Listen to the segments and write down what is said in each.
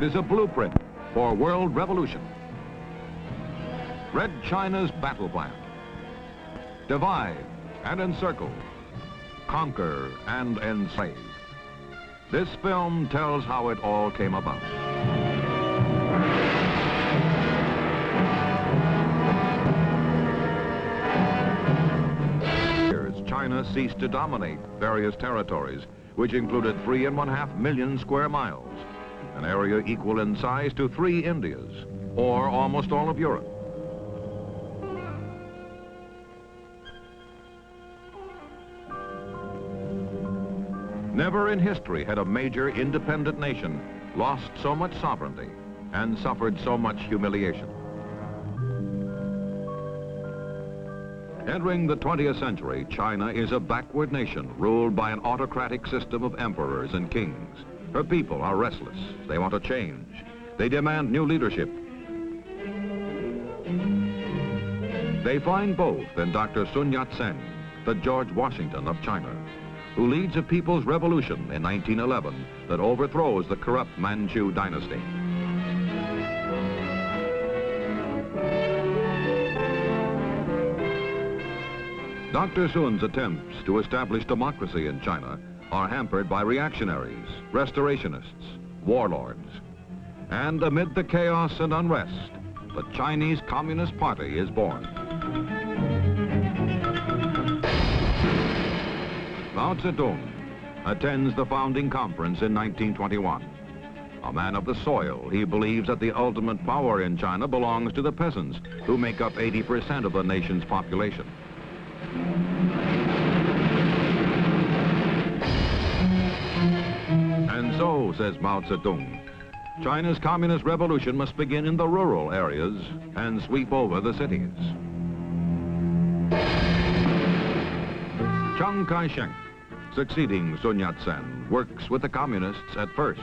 It is a blueprint for world revolution. Red China's battle plan. Divide and encircle. Conquer and enslave. This film tells how it all came about. China ceased to dominate various territories, which included 3.5 million square miles, an area equal in size to 3 Indias, or almost all of Europe. Never in history had a major independent nation lost so much sovereignty and suffered so much humiliation. Entering the 20th century, China is a backward nation ruled by an autocratic system of emperors and kings. Her people are restless. They want a change. They demand new leadership. They find both in Dr. Sun Yat-sen, the George Washington of China, who leads a people's revolution in 1911 that overthrows the corrupt Manchu dynasty. Dr. Sun's attempts to establish democracy in China are hampered by reactionaries, restorationists, warlords. And amid the chaos and unrest, the Chinese Communist Party is born. Mao Zedong attends the founding conference in 1921. A man of the soil, he believes that the ultimate power in China belongs to the peasants, who make up 80% of the nation's population. And so, says Mao Zedong, China's communist revolution must begin in the rural areas and sweep over the cities. Chiang Kai-shek, succeeding Sun Yat-sen, works with the communists at first,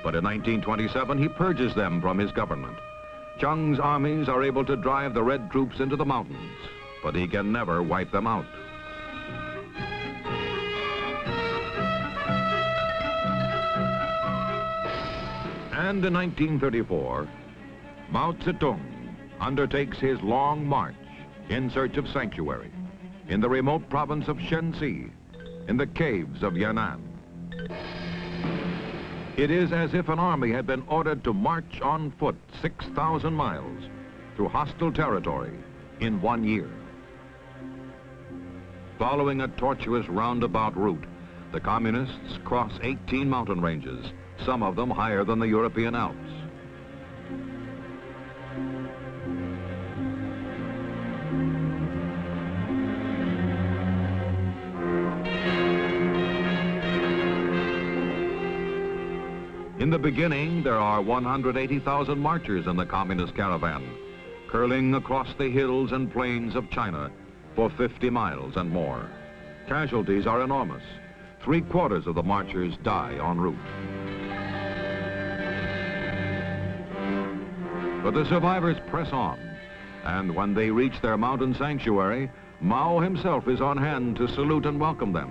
but in 1927 he purges them from his government. Chiang's armies are able to drive the red troops into the mountains, but he can never wipe them out. And in 1934, Mao Zedong undertakes his long march in search of sanctuary in the remote province of Shenxi, in the caves of Yan'an. It is as if an army had been ordered to march on foot 6,000 miles through hostile territory in 1 year. Following a tortuous roundabout route, the communists cross 18 mountain ranges, some of them higher than the European Alps. In the beginning, there are 180,000 marchers in the communist caravan, curling across the hills and plains of China for 50 miles and more. Casualties are enormous. 3/4 of the marchers die en route. But the survivors press on, and when they reach their mountain sanctuary, Mao himself is on hand to salute and welcome them.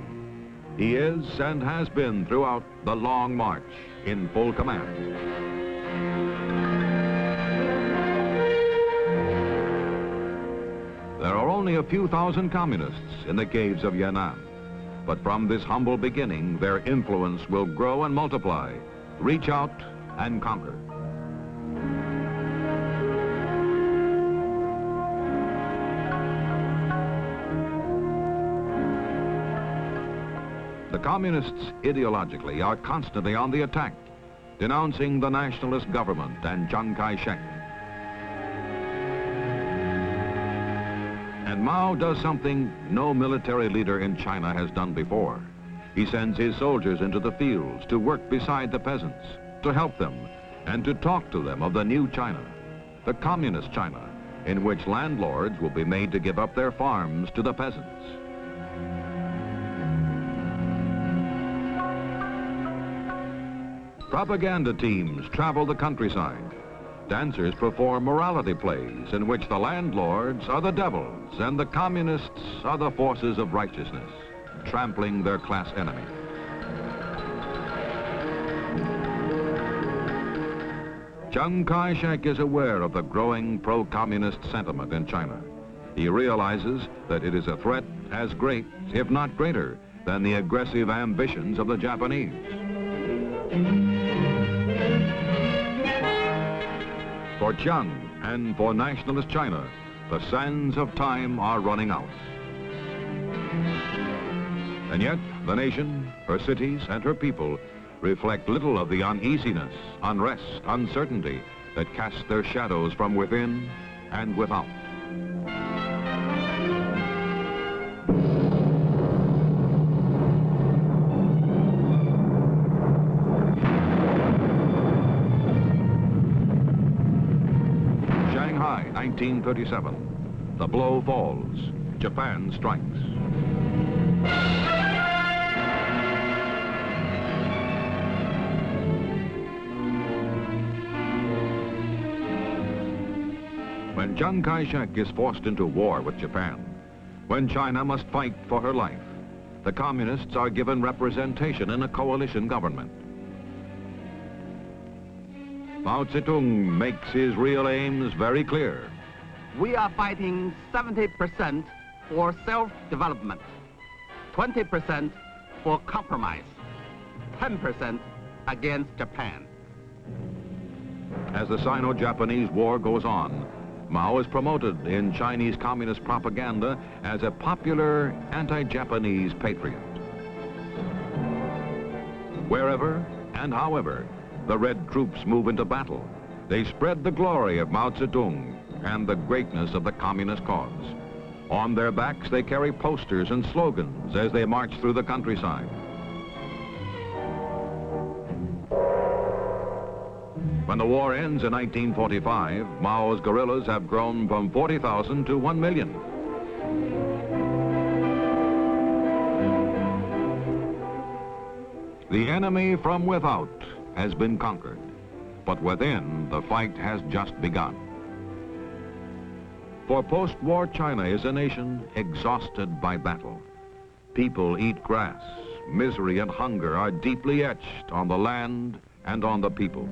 He is and has been throughout the long march in full command. There are only a few thousand communists in the caves of Yan'an, but from this humble beginning, their influence will grow and multiply, reach out and conquer. The communists ideologically are constantly on the attack, denouncing the nationalist government and Chiang Kai-shek. And Mao does something no military leader in China has done before. He sends his soldiers into the fields to work beside the peasants, to help them, and to talk to them of the new China, the communist China, in which landlords will be made to give up their farms to the peasants. Propaganda teams travel the countryside. Dancers perform morality plays in which the landlords are the devils and the communists are the forces of righteousness, trampling their class enemy. Chiang Kai-shek is aware of the growing pro-communist sentiment in China. He realizes that it is a threat as great, if not greater, than the aggressive ambitions of the Japanese. For Chiang and for nationalist China, the sands of time are running out. And yet, the nation, her cities, and her people reflect little of the uneasiness, unrest, uncertainty that cast their shadows from within and without. Shanghai, 1937. The blow falls. Japan strikes. When Chiang Kai-shek is forced into war with Japan, when China must fight for her life, the communists are given representation in a coalition government. Mao Zedong makes his real aims very clear. We are fighting 70% for self-development, 20% for compromise, 10% against Japan. As the Sino-Japanese War goes on, Mao is promoted in Chinese communist propaganda as a popular anti-Japanese patriot. Wherever and however the Red troops move into battle, they spread the glory of Mao Zedong and the greatness of the communist cause. On their backs, they carry posters and slogans as they march through the countryside. When the war ends in 1945, Mao's guerrillas have grown from 40,000 to 1 million. The enemy from without has been conquered, but within, the fight has just begun. For post-war China is a nation exhausted by battle. People eat grass. Misery and hunger are deeply etched on the land and on the people.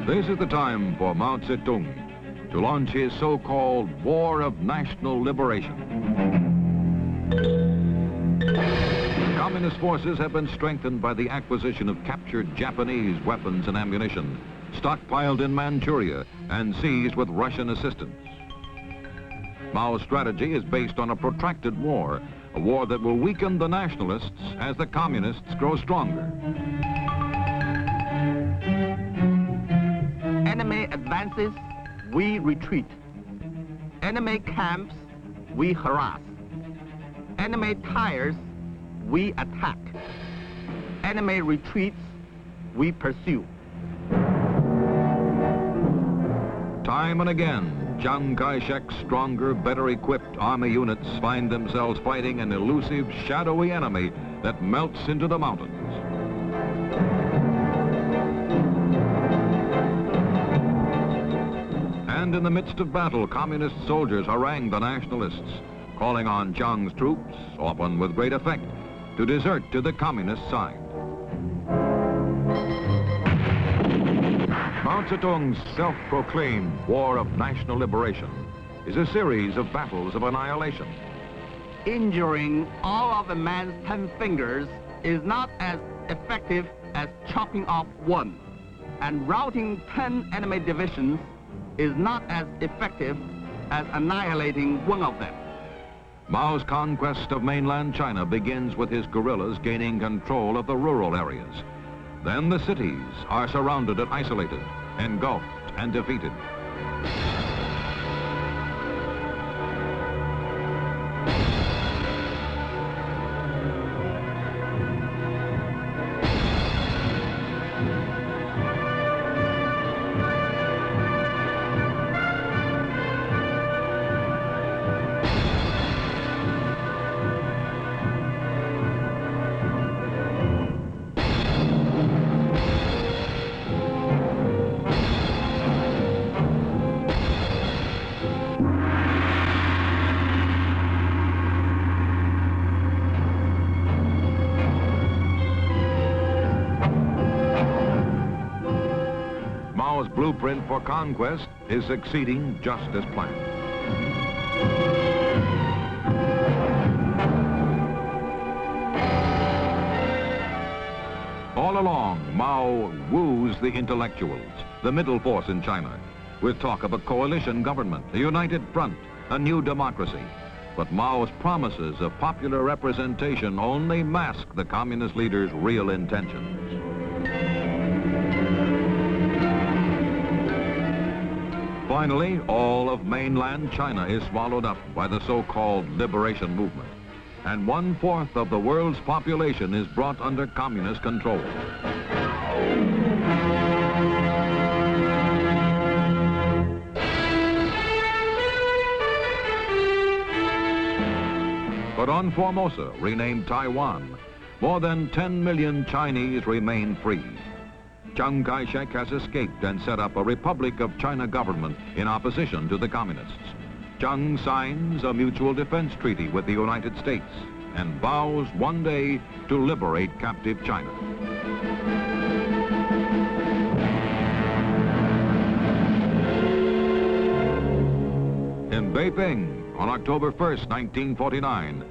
This is the time for Mao Zedong to launch his so-called War of National Liberation. Communist forces have been strengthened by the acquisition of captured Japanese weapons and ammunition, stockpiled in Manchuria and seized with Russian assistance. Mao's strategy is based on a protracted war, a war that will weaken the nationalists as the communists grow stronger. Enemy advances, we retreat. Enemy camps, we harass. Enemy tires, we attack. Enemy retreats, we pursue. Time and again, Chiang Kai-shek's stronger, better equipped army units find themselves fighting an elusive, shadowy enemy that melts into the mountains. And in the midst of battle, communist soldiers harangue the nationalists, calling on Chiang's troops, often with great effect, to desert to the communist side. Mao Zedong's self-proclaimed War of National Liberation is a series of battles of annihilation. Injuring all of a man's 10 fingers is not as effective as chopping off one, and routing 10 enemy divisions is not as effective as annihilating one of them. Mao's conquest of mainland China begins with his guerrillas gaining control of the rural areas. Then the cities are surrounded and isolated, engulfed and defeated. Mao's blueprint for conquest is succeeding just as planned. All along, Mao woos the intellectuals, the middle force in China, with talk of a coalition government, a united front, a new democracy. But Mao's promises of popular representation only mask the communist leader's real intentions. Finally, all of mainland China is swallowed up by the so-called liberation movement, and 1/4 of the world's population is brought under communist control. But on Formosa, renamed Taiwan, more than 10 million Chinese remain free. Chiang Kai-shek has escaped and set up a Republic of China government in opposition to the communists. Chiang signs a mutual defense treaty with the United States and vows one day to liberate captive China. In Beiping, on October 1st, 1949,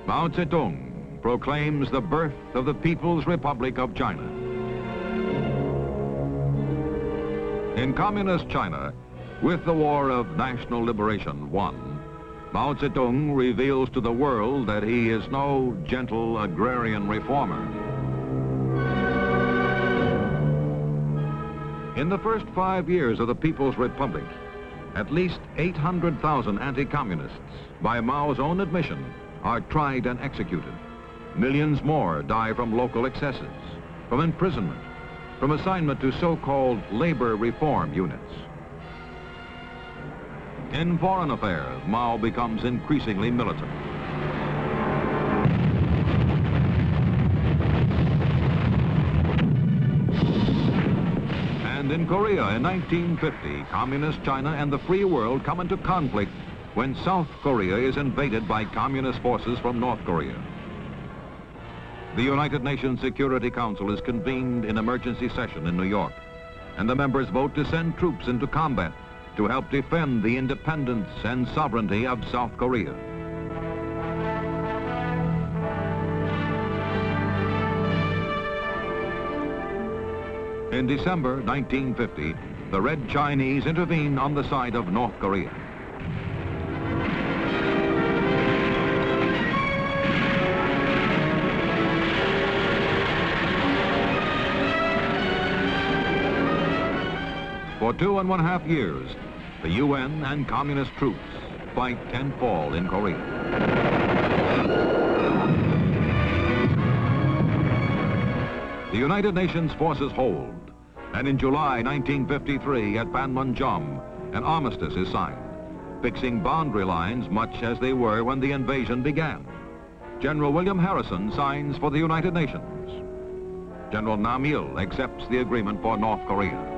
Mao Zedong proclaims the birth of the People's Republic of China. In communist China, with the War of National Liberation won, Mao Zedong reveals to the world that he is no gentle agrarian reformer. In the first 5 years of the People's Republic, at least 800,000 anti-communists, by Mao's own admission, are tried and executed. Millions more die from local excesses, from imprisonment, from assignment to so-called labor reform units. In foreign affairs, Mao becomes increasingly militant. And in Korea in 1950, Communist China and the free world come into conflict when South Korea is invaded by communist forces from North Korea. The United Nations Security Council is convened in emergency session in New York, and the members vote to send troops into combat to help defend the independence and sovereignty of South Korea. In December 1950, the Red Chinese intervene on the side of North Korea. For 2.5 years, the UN and communist troops fight and fall in Korea. The United Nations forces hold, and in July 1953 at Panmunjom, an armistice is signed, fixing boundary lines much as they were when the invasion began. General William Harrison signs for the United Nations. General Nam Il accepts the agreement for North Korea.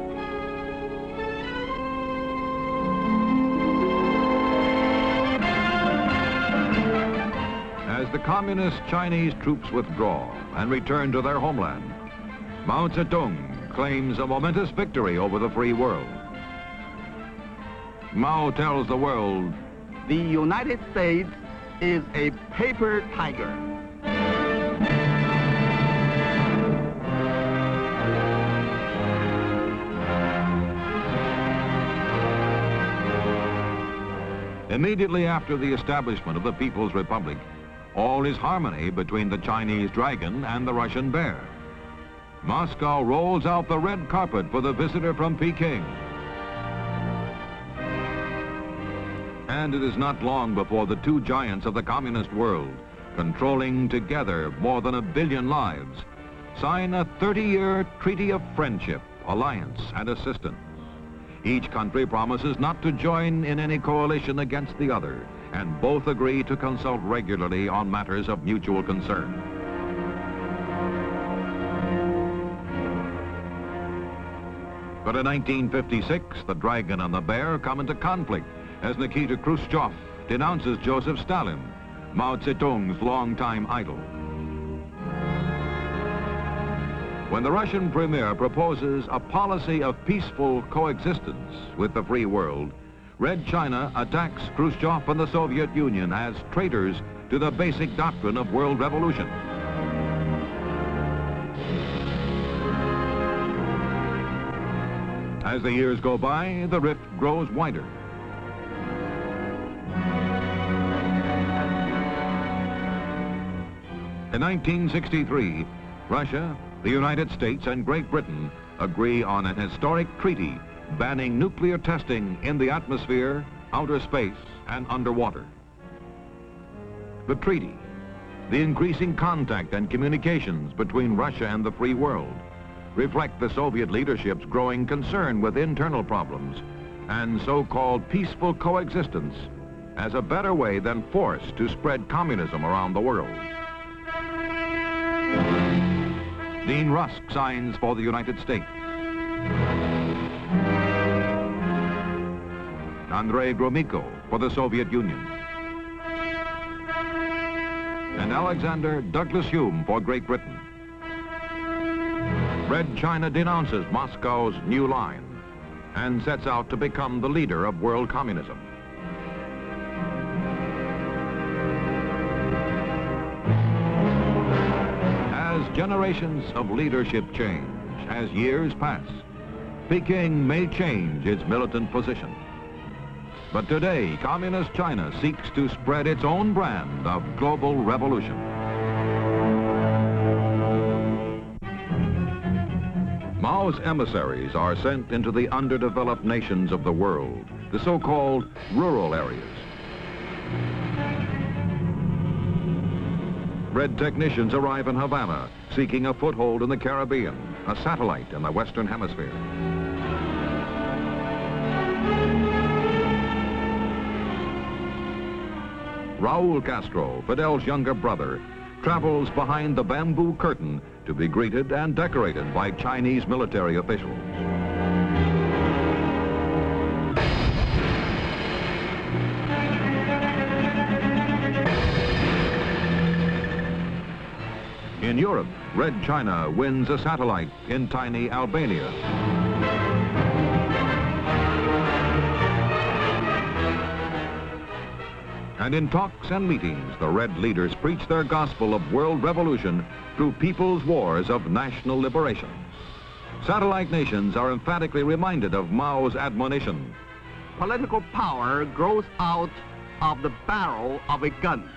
As the communist Chinese troops withdraw and return to their homeland, Mao Zedong claims a momentous victory over the free world. Mao tells the world, "The United States is a paper tiger." Immediately after the establishment of the People's Republic, all is harmony between the Chinese dragon and the Russian bear. Moscow rolls out the red carpet for the visitor from Peking. And it is not long before the two giants of the communist world, controlling together more than 1 billion lives, sign a 30-year treaty of friendship, alliance, and assistance. Each country promises not to join in any coalition against the other, and both agree to consult regularly on matters of mutual concern. But in 1956, the dragon and the bear come into conflict as Nikita Khrushchev denounces Joseph Stalin, Mao Zedong's longtime idol. When the Russian premier proposes a policy of peaceful coexistence with the free world, Red China attacks Khrushchev and the Soviet Union as traitors to the basic doctrine of world revolution. As the years go by, the rift grows wider. In 1963, Russia, the United States, and Great Britain agree on an historic treaty banning nuclear testing in the atmosphere, outer space, and underwater. The treaty, the increasing contact and communications between Russia and the free world, reflect the Soviet leadership's growing concern with internal problems and so-called peaceful coexistence as a better way than force to spread communism around the world. Dean Rusk signs for the United States. Andrei Gromyko for the Soviet Union. And Alexander Douglas Hume for Great Britain. Red China denounces Moscow's new line and sets out to become the leader of world communism. As generations of leadership change, as years pass, Peking may change its militant position. But today, Communist China seeks to spread its own brand of global revolution. Mao's emissaries are sent into the underdeveloped nations of the world, the so-called rural areas. Red technicians arrive in Havana, seeking a foothold in the Caribbean, a satellite in the Western Hemisphere. Raul Castro, Fidel's younger brother, travels behind the bamboo curtain to be greeted and decorated by Chinese military officials. In Europe, Red China wins a satellite in tiny Albania. And in talks and meetings, the Red leaders preach their gospel of world revolution through people's wars of national liberation. Satellite nations are emphatically reminded of Mao's admonition. Political power grows out of the barrel of a gun.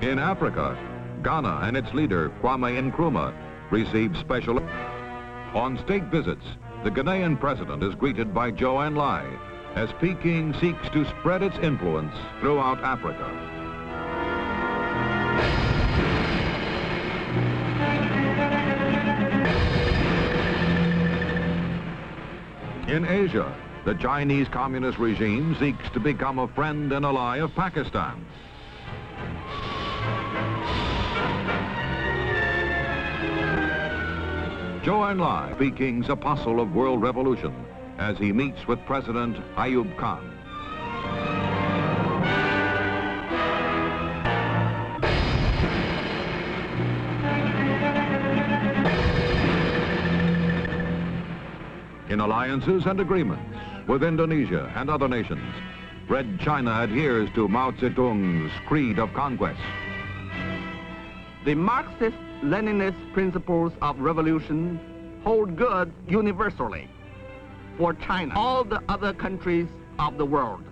In Africa, Ghana and its leader, Kwame Nkrumah, received special... On state visits, the Ghanaian president is greeted by Zhou Enlai as Peking seeks to spread its influence throughout Africa. In Asia, the Chinese Communist regime seeks to become a friend and ally of Pakistan. Zhou Enlai, Peking's apostle of world revolution, as he meets with President Ayub Khan. In alliances and agreements with Indonesia and other nations, Red China adheres to Mao Zedong's creed of conquest. The Marxist-Leninist principles of revolution hold good universally for China, all the other countries of the world.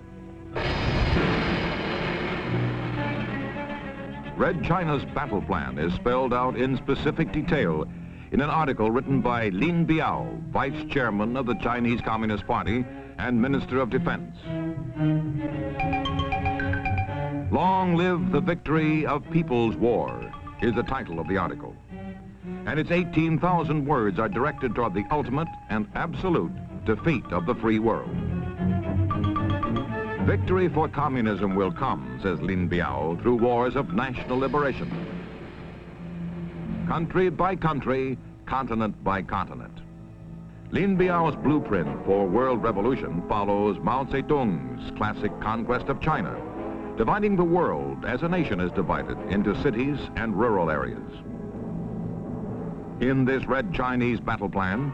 Red China's battle plan is spelled out in specific detail in an article written by Lin Biao, Vice Chairman of the Chinese Communist Party and Minister of Defense. Long live the victory of People's War is the title of the article. And its 18,000 words are directed toward the ultimate and absolute defeat of the free world. Victory for communism will come, says Lin Biao, through wars of national liberation. Country by country, continent by continent. Lin Biao's blueprint for world revolution follows Mao Zedong's classic conquest of China, dividing the world as a nation is divided into cities and rural areas. In this Red Chinese battle plan,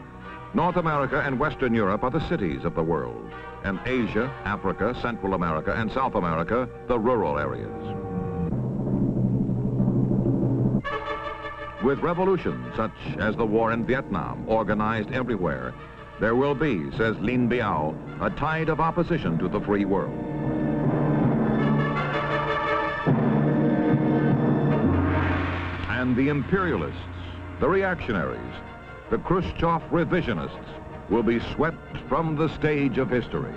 North America and Western Europe are the cities of the world, and Asia, Africa, Central America, and South America, the rural areas. With revolutions such as the war in Vietnam organized everywhere, there will be, says Lin Biao, a tide of opposition to the free world. And the imperialists, the reactionaries, the Khrushchev revisionists will be swept from the stage of history.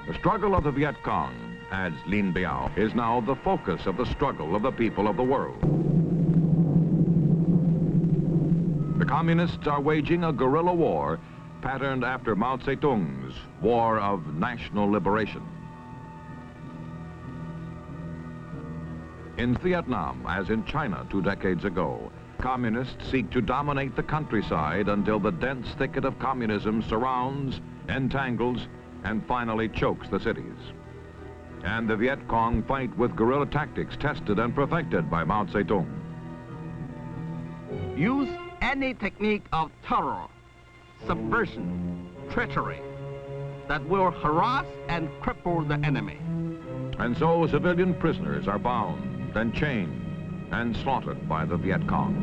The struggle of the Viet Cong, adds Lin Biao, is now the focus of the struggle of the people of the world. The communists are waging a guerrilla war patterned after Mao Zedong's War of National Liberation. In Vietnam, as in China 2 decades ago, communists seek to dominate the countryside until the dense thicket of communism surrounds, entangles, and finally chokes the cities. And the Viet Cong fight with guerrilla tactics tested and perfected by Mao Zedong. Use any technique of terror, subversion, treachery that will harass and cripple the enemy. And so civilian prisoners are bound and chained and slaughtered by the Viet Cong.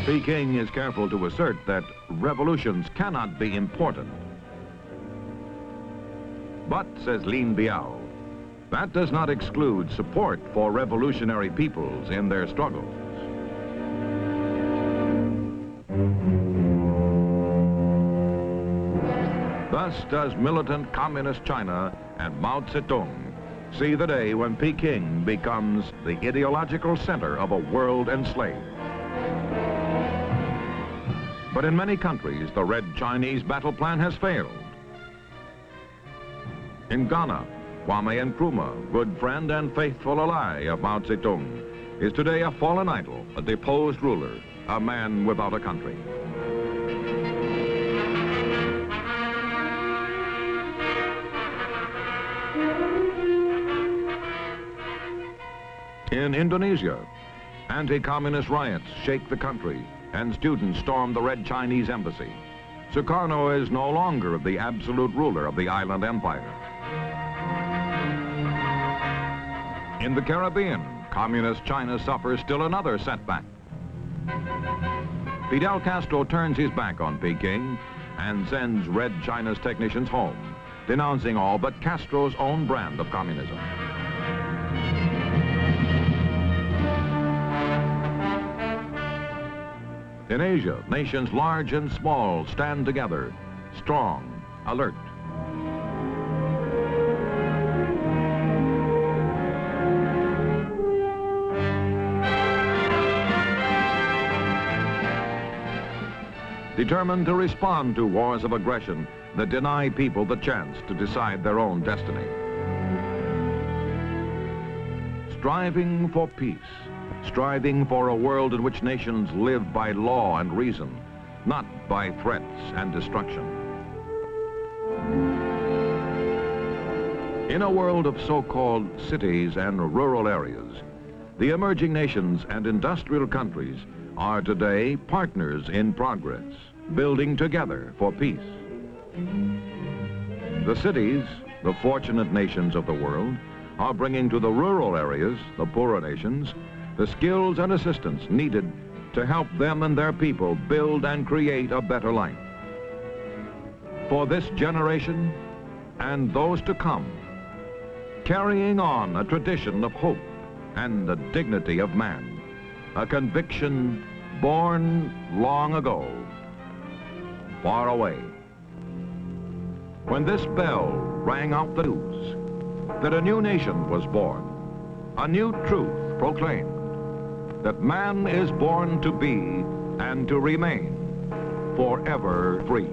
Peking is careful to assert that revolutions cannot be important. But, says Lin Biao, that does not exclude support for revolutionary peoples in their struggles. Thus does militant communist China and Mao Zedong see the day when Peking becomes the ideological center of a world enslaved. But in many countries, the Red Chinese battle plan has failed. In Ghana, Kwame Nkrumah, good friend and faithful ally of Mao Zedong, is today a fallen idol, a deposed ruler, a man without a country. In Indonesia, anti-communist riots shake the country and students storm the Red Chinese embassy. Sukarno is no longer the absolute ruler of the island empire. In the Caribbean, communist China suffers still another setback. Fidel Castro turns his back on Peking and sends Red China's technicians home, denouncing all but Castro's own brand of communism. In Asia, nations large and small stand together, strong, alert. Determined to respond to wars of aggression that deny people the chance to decide their own destiny. Striving for peace, striving for a world in which nations live by law and reason, not by threats and destruction. In a world of so-called cities and rural areas, the emerging nations and industrial countries are today partners in progress, building together for peace. The cities, the fortunate nations of the world, are bringing to the rural areas, the poorer nations, the skills and assistance needed to help them and their people build and create a better life. For this generation and those to come, carrying on a tradition of hope and the dignity of man, a conviction born long ago, far away. When this bell rang out the news that a new nation was born, a new truth proclaimed, that man is born to be and to remain forever free.